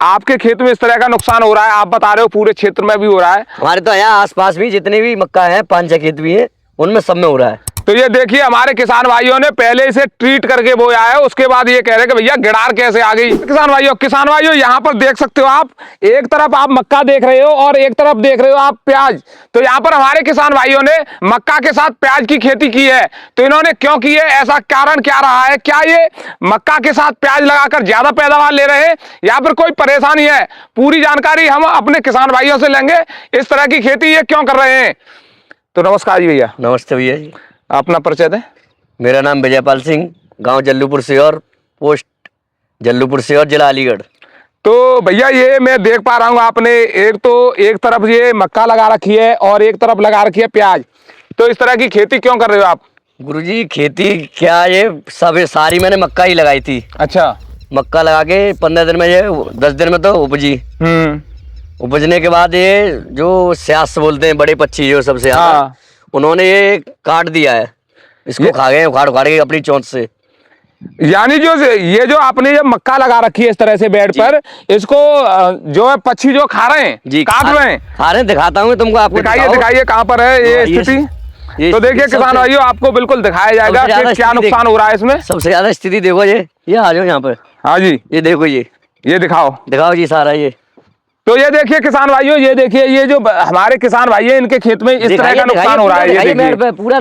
आपके खेत में इस तरह का नुकसान हो रहा है, आप बता रहे हो पूरे क्षेत्र में भी हो रहा है। हमारे तो यहाँ आसपास भी जितने भी मक्का है 5-6 खेत भी है, उनमें सब में हो रहा है। तो ये देखिए हमारे किसान भाइयों ने पहले इसे ट्रीट करके बोया है, उसके बाद ये कह रहे हैं कि भैया गिडार कैसे आ गई। किसान भाइयों यहाँ पर देख सकते हो आप, एक तरफ आप मक्का देख रहे हो और एक तरफ देख रहे हो आप प्याज। तो यहाँ पर हमारे किसान भाइयों ने मक्का के साथ प्याज की खेती की है। तो इन्होंने क्यों की है, ऐसा कारण क्या रहा है? क्या ये मक्का के साथ प्याज लगाकर ज्यादा पैदावार ले रहे हैं या फिर कोई परेशानी है? पूरी जानकारी हम अपने किसान भाइयों से लेंगे, इस तरह की खेती ये क्यों कर रहे हैं। तो नमस्कार जी भैया। नमस्ते भैया जी। अपना परिचय दें। मेरा नाम विजयपाल सिंह, गांव Jallupur sure, post Jallupur sure, जिला अलीगढ़। तो भैया ये मैं देख पा रहा हूँ आपने एक तरफ ये मक्का लगा रखी है और एक तरफ लगा रखी है प्याज। तो इस तरह की खेती क्यों कर रहे हो आप? गुरुजी खेती क्या, ये सब सारी मैंने मक्का ही लगाई थी। अच्छा। मक्का लगा के 15 दिन में, ये 10 दिन में तो उपजी। उपजने के बाद ये जो स्यास बोलते हैं बड़े पक्षी जो सबसे ज्यादा, उन्होंने ये काट दिया है, इसको खा गए उखाड़ उखाड़ के अपनी चोंच से। यानी ये जो आपने ये मक्का लगा रखी है इस तरह से बेड पर, इसको जो है पक्षी जो खा रहे हैं जी, काट रहे हैं। खा रहे हैं, दिखाता हूँ तुमको, आपको दिखाइए कहाँ पर है ये स्थिति। तो देखिए किसान भाइयों, आपको बिल्कुल दिखाया जाएगा कि क्या नुकसान हो रहा है इसमें। सबसे ज्यादा स्थिति देखो, ये आ जाओ यहाँ पर। हाँ जी, ये देखो, ये दिखाओ जी सारा ये। तो ये देखिए किसान भाइयों, ये देखिए ये जो हमारे किसान भाई है इनके खेत में इस तरह का नुकसान हो रहा है।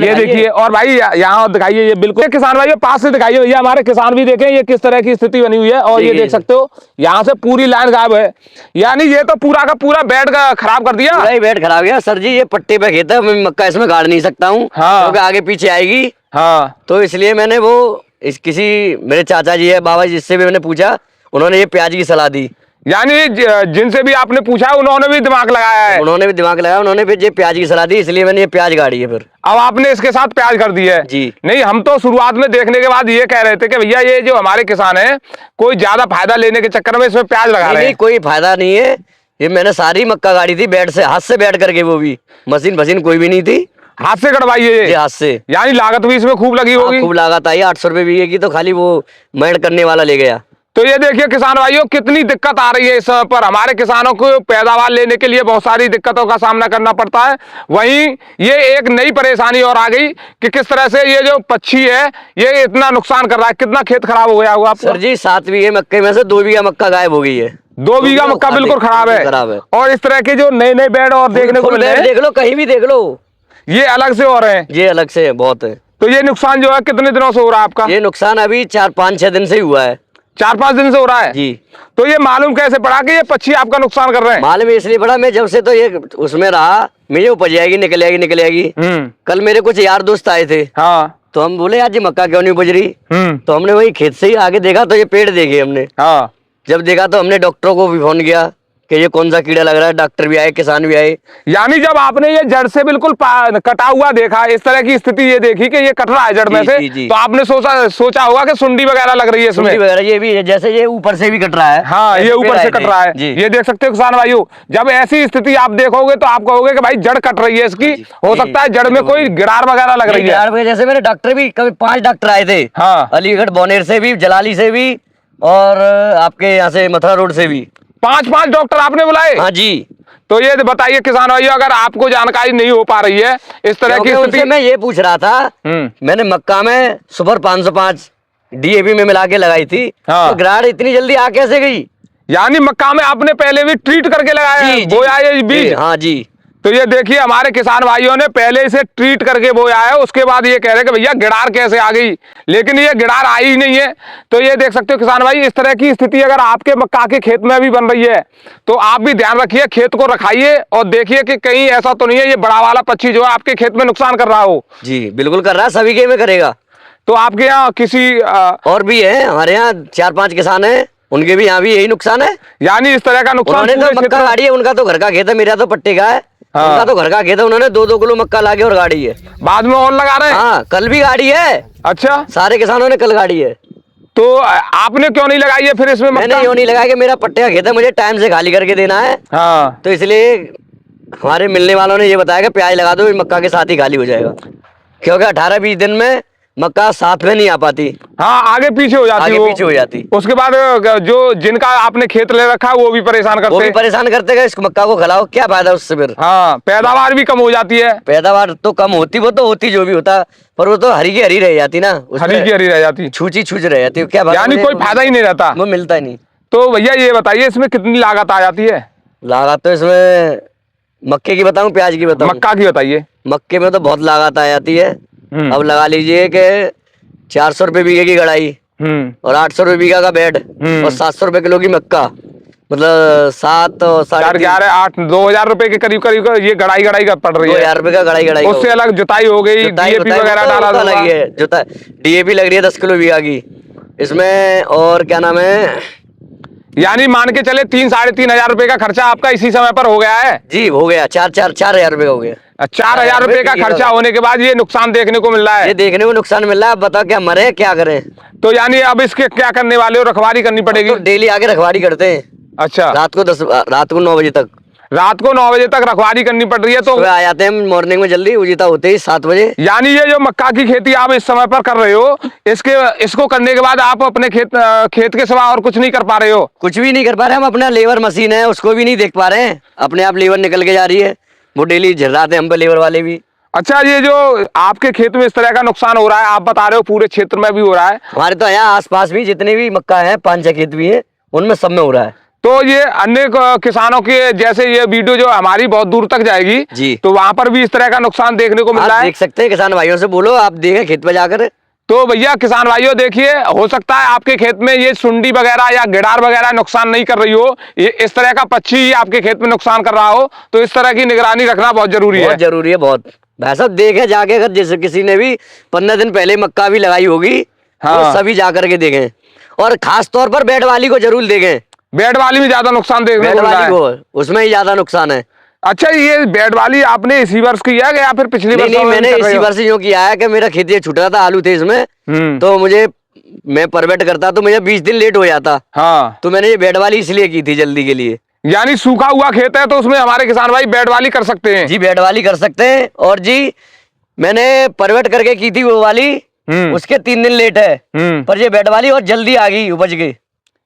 ये देखिए और भाई यहाँ दिखाइए, ये बिल्कुल किसान भाइयों पास से दिखाइए भैया, हमारे किसान भी देखें ये किस तरह की स्थिति बनी हुई है। और ये देख सकते हो यहाँ से पूरी लाइन गायब है, यानी ये तो पूरा का पूरा बेड का खराब कर दिया। बेड खराब गया सर जी, ये पट्टे पे खेत है, मैं मक्का इसमें गाड़ नहीं सकता हूँ क्योंकि आगे पीछे आएगी। हाँ, तो इसलिए मैंने किसी मेरे चाचा जी है, बाबा जी, जिससे भी मैंने पूछा, उन्होंने ये प्याज की सलाह दी। यानी जिनसे भी आपने पूछा उन्होंने भी दिमाग लगाया है। उन्होंने फिर ये प्याज की सलाह दी, इसलिए मैंने ये प्याज गाड़ी है। फिर अब आपने इसके साथ प्याज कर दी है जी। नहीं, हम तो शुरुआत में देखने के बाद ये कह रहे थे कि भैया ये जो हमारे किसान है कोई ज्यादा फायदा लेने के चक्कर में इसमें प्याज लगा रहे हैं। कोई फायदा नहीं है, ये मैंने सारी मक्का गाड़ी थी बेड से, हाथ से बैठ करके, वो भी मशीन कोई भी नहीं थी, हाथ से कटवाई है ये। हाथ से। यानी लागत भी इसमें खूब लगी होगी। खूब लागत आई, 800 रुपये बीघे की, तो खाली वो मेहनत करने वाला ले गया। तो ये देखिए किसान भाइयों कितनी दिक्कत आ रही है इस पर। हमारे किसानों को पैदावार लेने के लिए बहुत सारी दिक्कतों का सामना करना पड़ता है। वहीं ये एक नई परेशानी और आ गई कि किस तरह से ये जो पक्षी है ये इतना नुकसान कर रहा है। कितना खेत खराब हो गया होगा आपका? सर जी 7 बीघे मक्के में से 2 बीघा मक्का गायब हो गई है। 2 बीघा मक्का बिल्कुल खराब है। और इस तरह के जो नए बेड और देखने को मिल रहे हैं, देख लो, कहीं भी देख लो, ये अलग से हो रहे हैं। ये अलग से बहुत है। तो ये नुकसान जो है कितने दिनों से हो रहा है आपका? ये नुकसान अभी 4-5-6 दिन से ही हुआ है। 4-5 दिन से हो रहा है जी। तो ये मालूम कैसे पड़ा कि ये पक्षी आपका नुकसान कर रहे हैं? मालूम इसलिए पड़ा, मैं जब से तो ये उसमें रहा, मुझे उपज जाएगी, निकल आएगी। कल मेरे कुछ यार दोस्त आए थे। हाँ। तो हम बोले आज ये मक्का क्यों नहीं उपज रही? तो हमने वही खेत से ही आगे देखा तो ये पेड़ देखे हमने। हाँ। जब देखा तो हमने डॉक्टरों को भी फोन किया कि ये कौन सा कीड़ा लग रहा है। डॉक्टर भी आए, किसान भी आए। यानी जब आपने ये जड़ से बिल्कुल कटा हुआ देखा, इस तरह की स्थिति ये देखी कि ये कट रहा है जड़ में से, तो आपने सोचा होगा कि सुंडी वगैरह लग रही है इसमें। वगैरह ये भी जैसे ये ऊपर से भी कट रहा है। हाँ, ये ऊपर से कट रहा है। ये देख सकते हो किसान भाइयों, जब ऐसी स्थिति आप देखोगे तो आप कहोगे कि भाई जड़ कट रही है इसकी, हो सकता है जड़ में कोई गिरार वगैरह लग रही है। जैसे मेरे डॉक्टर भी कभी 5 डॉक्टर आए थे। हाँ। अलीगढ़ बोनेर से भी, जलाली से भी, और आपके यहाँ से मथुरा रोड से भी 5 डॉक्टर आपने बुलाए? हाँ जी। तो ये बताइए किसान भाइयों, अगर आपको जानकारी नहीं हो पा रही है इस तरह की स्थिति, मैं ये पूछ रहा था, मैंने मक्का में सुपर 505 DAP में मिला के लगाई थी। हाँ। तो ग्राड़ इतनी जल्दी आ कैसे गई? यानी मक्का में आपने पहले भी ट्रीट करके लगाया, बोया ये बीज? हाँ जी। तो ये देखिए हमारे किसान भाइयों ने पहले इसे ट्रीट करके बोया है, उसके बाद ये कह रहे हैं कि भैया गिडार कैसे आ गई, लेकिन ये गिडार आई ही नहीं है। तो ये देख सकते हो किसान भाई, इस तरह की स्थिति अगर आपके मक्का के खेत में भी बन रही है तो आप भी ध्यान रखिए, खेत को रखाइए और देखिए कि कहीं ऐसा तो नहीं है ये बड़ा वाला पक्षी जो है आपके खेत में नुकसान कर रहा हो। जी बिल्कुल कर रहा है, सभी के में करेगा। तो आपके यहाँ किसी और भी है, हमारे यहाँ 4-5 किसान है, उनके भी यहाँ भी यही नुकसान है। यानी इस तरह का नुकसान तो मक्का गाड़ी है, उनका तो घर का खेत है, मेरा तो पट्टे का है। हाँ। उनका तो घर का खेत है, उन्होंने 2-2 किलो मक्का लाके और गाड़ी है, बाद में और लगा रहे हैं। हाँ, कल भी गाड़ी है। अच्छा, सारे किसानों ने कल गाड़ी है। तो आपने क्यों नहीं लगाई है फिर इसमें? मैंने क्यों नहीं लगाया कि मेरा पट्टे का खेत है, मुझे टाइम से खाली करके देना है। हाँ। तो इसलिए हमारे मिलने वालों ने ये बताया कि प्याज लगा दो, मक्का के साथ ही खाली हो जाएगा, क्योंकि 18-20 दिन में मक्का साथ में नहीं आ पाती। हाँ, आगे पीछे हो जाती, आगे पीछे हो जाती। उसके बाद जो जिनका आपने खेत ले रखा है वो भी परेशान करते, वो भी परेशान करते हैं। इस मक्का को खिलाओ, क्या फायदा उससे फिर। हाँ, पैदावार भी कम हो जाती है। पैदावार तो कम होती, वो तो होती जो भी होता, पर वो तो हरी की हरी रह जाती ना, हरी की हरी रह जाती, छूच रह जाती, क्या यानी कोई फायदा ही नहीं रहता, वो मिलता ही नहीं। तो भैया ये बताइए इसमें कितनी लागत आ जाती है? लागत तो इसमें मक्के की बताऊं, प्याज की बताऊं? मक्का की बताइए। मक्के में तो बहुत लागत आ जाती है। अब लगा लीजिए कि 400 रुपये बीघे की गड़ाई और 800 रुपये बीघा का बेड और 700 रुपये किलो की मक्का, मतलब 7 और 11 8 2000 रुपए के करीब करीब ये गड़ाई का पड़ रही है। 2000 रुपये का गड़ाई। उससे अलग जुताई हो गई, डीएपी वगैरह डाला लगी है, डीएपी लग रही है 10 किलो बीघा की इसमें, और क्या नाम है, यानी मान के चले 3 साढ़े 3 हजार रुपए का खर्चा आपका इसी समय पर हो गया है। जी हो गया, 4,000 रुपये का हो गया। 4,000 रुपए का खर्चा होने के बाद ये नुकसान देखने को मिल रहा है। ये देखने को नुकसान मिल रहा है। अब बताओ क्या मरे, क्या करें? तो यानी अब इसके क्या करने वाले हो? रखवाली करनी पड़ेगी? तो डेली आके रखवाली करते हैं। अच्छा, रात को 9 बजे तक, रात को 9 बजे तक रखवाली करनी पड़ रही है। तो आ जाते हैं मॉर्निंग में जल्दी, उजिता होते ही 7 बजे। यानी ये जो मक्का की खेती आप इस समय पर कर रहे हो, इसको करने के बाद आप अपने खेत के सिवा और कुछ नहीं कर पा रहे हो? कुछ भी नहीं कर पा रहे हम। अपना लेबर मशीन है उसको भी नहीं देख पा रहे हैं, अपने आप लेबर निकल के जा रही है, वो डेली झर्राते हैं हम पे लेबर वाले भी। अच्छा, ये जो आपके खेत में इस तरह का नुकसान हो रहा है, आप बता रहे हो पूरे क्षेत्र में भी हो रहा है? हमारे तो यहाँ आसपास भी जितने भी मक्का है 5-6 खेत भी है, उनमें सब में हो रहा है। तो ये अन्य किसानों के जैसे ये वीडियो जो हमारी बहुत दूर तक जाएगी जी, तो वहां पर भी इस तरह का नुकसान देखने को मिल रहा है। देख सकते हैं, किसान भाइयों से बोलो, आप देखें खेत पे जाकर। तो भैया किसान भाइयों देखिए, हो सकता है आपके खेत में ये सुंडी वगैरह या गिडार वगैरह नुकसान नहीं कर रही हो, ये इस तरह का पक्षी ही आपके खेत में नुकसान कर रहा हो, तो इस तरह की निगरानी रखना बहुत जरूरी है। बहुत जरूरी है, बहुत। भाई साहब देखे जाके, अगर जैसे किसी ने भी 15 दिन पहले मक्का भी लगाई होगी, हाँ, तो सभी जाकर के देखें, और खास तौर पर बेड वाली को जरूर देखें। बेड वाली में ज्यादा नुकसान देखने को मिल रहा है। उसमें ही ज्यादा नुकसान है। अच्छा, ये बेड वाली आपने इसी वर्ष किया है या फिर पिछले वर्ष? नहीं, मैंने इसी वर्ष यूँ किया है कि मेरा खेती छूट रहा था, आलू थे इसमें, तो मैं परवेट करता तो मुझे 20 दिन लेट हो जाता। हाँ, तो मैंने ये बेड वाली इसलिए की थी, जल्दी के लिए। यानी सूखा हुआ खेत है तो उसमें हमारे किसान भाई बेड वाली कर सकते हैं? जी, बेड वाली कर सकते हैं। और जी, मैंने परवेट करके की थी वो वाली, उसके 3 दिन लेट है, पर ये बेड वाली और जल्दी आ गई, उपज गई।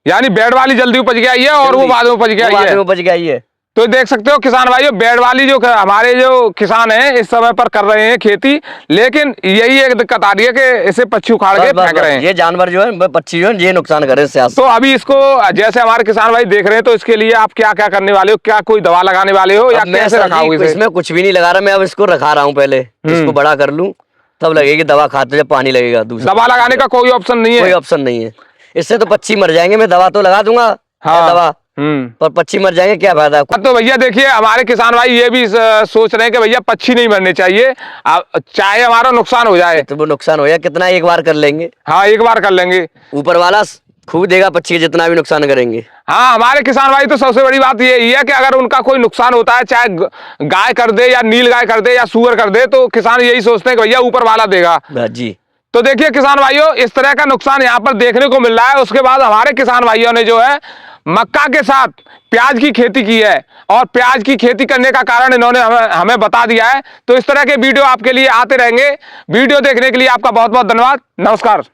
यानी बेड वाली जल्दी उपज गया है और वो बाद में उपज गया है। तो देख सकते हो किसान भाइयों, बेड वाली जो हमारे जो किसान हैं इस समय पर कर रहे हैं खेती, लेकिन यही एक दिक्कत आ रही है कि इसे पक्षी उखाड़ के फेंक रहे हैं। ये जानवर जो है, पक्षी जो है, ये नुकसान करे इससे। तो अभी इसको जैसे हमारे किसान भाई देख रहे हैं, तो इसके लिए आप क्या क्या करने वाले हो? क्या कोई दवा लगाने वाले हो या कैसे रखाओगे? इसमें कुछ भी नहीं लगा रहा मैं, अब इसको रखा रहा हूँ, पहले इसको बड़ा कर लूँ तब लगेगी दवा, खाते जब पानी लगेगा। दूसरा दवा लगाने का कोई ऑप्शन नहीं है? कोई ऑप्शन नहीं है, इससे तो पक्षी मर जाएंगे। मैं दवा तो लगा दूंगा, हाँ, दवा, पर पक्षी मर जाएंगे, क्या फायदा। तो भैया देखिए, हमारे किसान भाई ये भी सोच रहे हैं कि भैया पक्षी नहीं मरने चाहिए, चाहे हमारा नुकसान हो जाए। तो वो नुकसान हो जाए, कितना एक बार कर लेंगे? हाँ, एक बार कर लेंगे, ऊपर वाला खूब देगा पक्षी, जितना भी नुकसान करेंगे। हाँ, हमारे किसान भाई तो सबसे बड़ी बात यही है कि अगर उनका कोई नुकसान होता है, चाहे गाय कर दे या नील गाय कर दे या सुअर कर दे, तो किसान यही सोचते हैं कि भैया ऊपर वाला देगा जी। तो देखिए किसान भाइयों, इस तरह का नुकसान यहाँ पर देखने को मिल रहा है। उसके बाद हमारे किसान भाइयों ने जो है मक्का के साथ प्याज की खेती की है, और प्याज की खेती करने का कारण इन्होंने हमें बता दिया है। तो इस तरह के वीडियो आपके लिए आते रहेंगे। वीडियो देखने के लिए आपका बहुत बहुत धन्यवाद। नमस्कार।